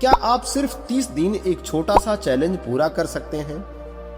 क्या आप सिर्फ 30 दिन एक छोटा सा चैलेंज पूरा कर सकते हैं?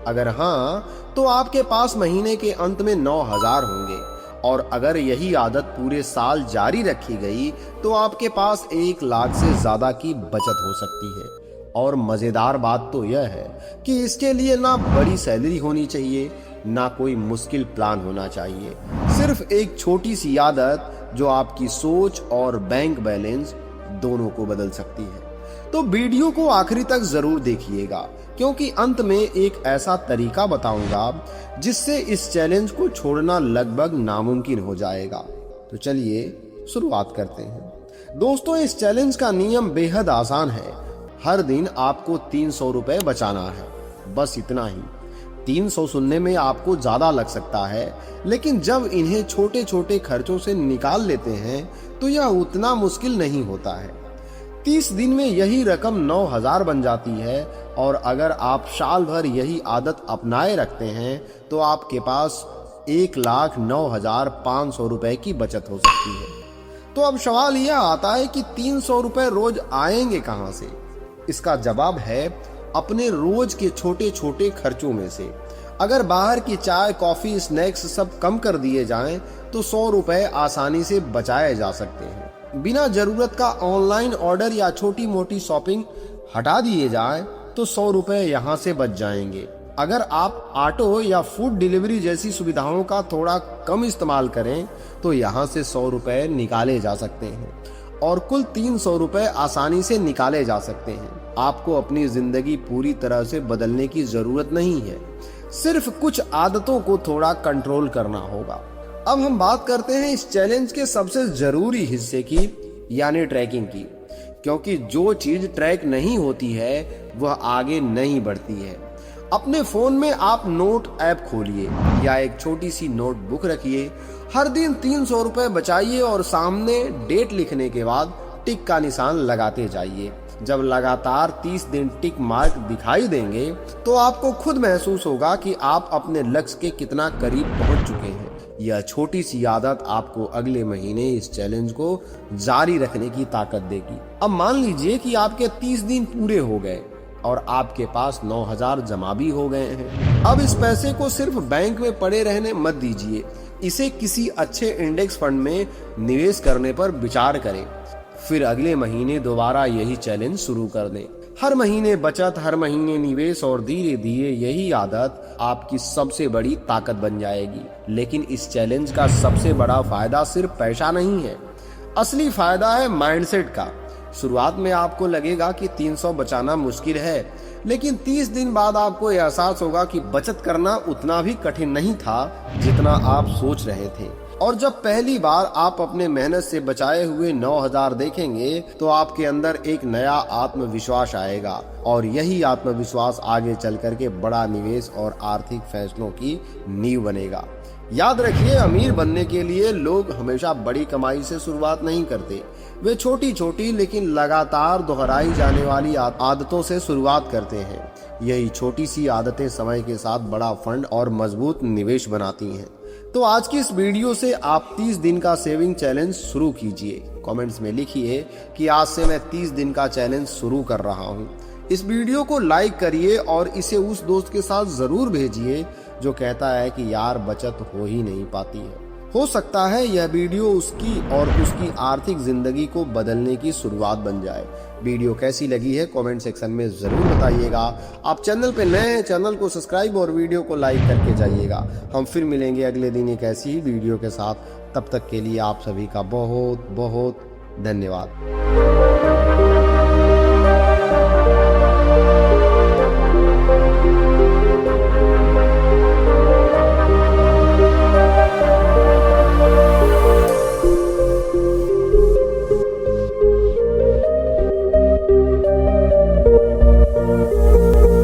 अगर हाँ, तो आपके पास महीने के अंत में 9,000 होंगे, और अगर यही आदत पूरे साल जारी रखी गई तो आपके पास 1 लाख से ज्यादा की बचत हो सकती है। और मजेदार बात तो यह है कि इसके लिए ना बड़ी सैलरी होनी चाहिए, ना कोई मुश्किल प्लान होना चाहिए। सिर्फ एक छोटी सी आदत जो आपकी सोच और बैंक बैलेंस दोनों को बदल सकती है। तो वीडियो को आखिरी तक जरूर देखिएगा, क्योंकि अंत में एक ऐसा तरीका बताऊंगा जिससे इस चैलेंज को छोड़ना लगभग नामुमकिन हो जाएगा। तो चलिए शुरुआत करते हैं। दोस्तों, इस चैलेंज का नियम बेहद आसान है। हर दिन आपको 300 रुपए बचाना है, बस इतना ही। 300 सुनने में आपको ज्यादा लग सकता है, लेकिन जब इन्हें छोटे छोटे खर्चों से निकाल लेते हैं तो यह उतना मुश्किल नहीं होता है। 30 दिन में यही रकम 9,000 बन जाती है, और अगर आप साल भर यही आदत अपनाए रखते हैं तो आपके पास 1,09,500 रुपए की बचत हो सकती है। तो अब सवाल यह आता है कि 300 रुपए रोज आएंगे कहां से? इसका जवाब है अपने रोज के छोटे छोटे खर्चों में से। अगर बाहर की चाय, कॉफी, स्नैक्स सब कम कर दिए जाएं तो 100 रुपए आसानी से बचाए जा सकते हैं। बिना जरूरत का ऑनलाइन ऑर्डर या छोटी मोटी शॉपिंग हटा दिए जाए तो 100 रुपए यहाँ से बच जाएंगे। अगर आप ऑटो या फूड डिलीवरी जैसी सुविधाओं का थोड़ा कम इस्तेमाल करें तो यहाँ से 100 रुपए निकाले जा सकते हैं, और कुल 300 रुपए आसानी से निकाले जा सकते हैं। आपको अपनी जिंदगी पूरी तरह से बदलने की जरूरत नहीं है, सिर्फ कुछ आदतों को थोड़ा कंट्रोल करना होगा। अब हम बात करते हैं इस चैलेंज के सबसे जरूरी हिस्से की, यानी ट्रैकिंग की, क्योंकि जो चीज ट्रैक नहीं होती है वह आगे नहीं बढ़ती है। अपने फोन में आप नोट ऐप खोलिए या एक छोटी सी नोटबुक रखिए। हर दिन 300 रुपए बचाइए और सामने डेट लिखने के बाद टिक का निशान लगाते जाइए। जब लगातार 30 दिन टिक मार्क दिखाई देंगे तो आपको खुद महसूस होगा कि आप अपने लक्ष्य के कितना करीब पहुंच चुके हैं। यह छोटी सी आदत आपको अगले महीने इस चैलेंज को जारी रखने की ताकत देगी। अब मान लीजिए कि आपके 30 दिन पूरे हो गए और आपके पास 9,000 जमा भी हो गए हैं। अब इस पैसे को सिर्फ बैंक में पड़े रहने मत दीजिए, इसे किसी अच्छे इंडेक्स फंड में निवेश करने पर विचार करें। फिर अगले महीने दोबारा यही चैलेंज शुरू कर दें। हर महीने बचत, हर महीने निवेश, और धीरे धीरे यही आदत आपकी सबसे बड़ी ताकत बन जाएगी। लेकिन इस चैलेंज का सबसे बड़ा फायदा सिर्फ पैसा नहीं है, असली फायदा है माइंडसेट का। शुरुआत में आपको लगेगा कि 300 बचाना मुश्किल है, लेकिन 30 दिन बाद आपको एहसास होगा कि बचत करना उतना भी कठिन नहीं था जितना आप सोच रहे थे। और जब पहली बार आप अपने मेहनत से बचाए हुए 9,000 देखेंगे तो आपके अंदर एक नया आत्मविश्वास आएगा, और यही आत्मविश्वास आगे चल करके बड़ा निवेश और आर्थिक फैसलों की नींव बनेगा। याद रखिए, अमीर बनने के लिए लोग हमेशा बड़ी कमाई से शुरुआत नहीं करते, वे छोटी छोटी लेकिन लगातार दोहराई जाने वाली आदतों से शुरुआत करते हैं। यही छोटी सी आदतें समय के साथ बड़ा फंड और मजबूत निवेश बनाती हैं। तो आज की इस वीडियो से आप 30 दिन का सेविंग चैलेंज शुरू कीजिए। कमेंट्स में लिखिए कि आज से मैं 30 दिन का चैलेंज शुरू कर रहा हूँ। इस वीडियो को लाइक करिए और इसे उस दोस्त के साथ जरूर भेजिए जो कहता है कि यार बचत हो ही नहीं पाती है। हो सकता है यह वीडियो उसकी और उसकी आर्थिक जिंदगी को बदलने की शुरुआत बन जाए। वीडियो कैसी लगी है कमेंट सेक्शन में जरूर बताइएगा। आप चैनल पे नए हैं, चैनल को सब्सक्राइब और वीडियो को लाइक करके जाइएगा। हम फिर मिलेंगे अगले दिन एक ऐसी ही वीडियो के साथ। तब तक के लिए आप सभी का बहुत बहुत धन्यवाद।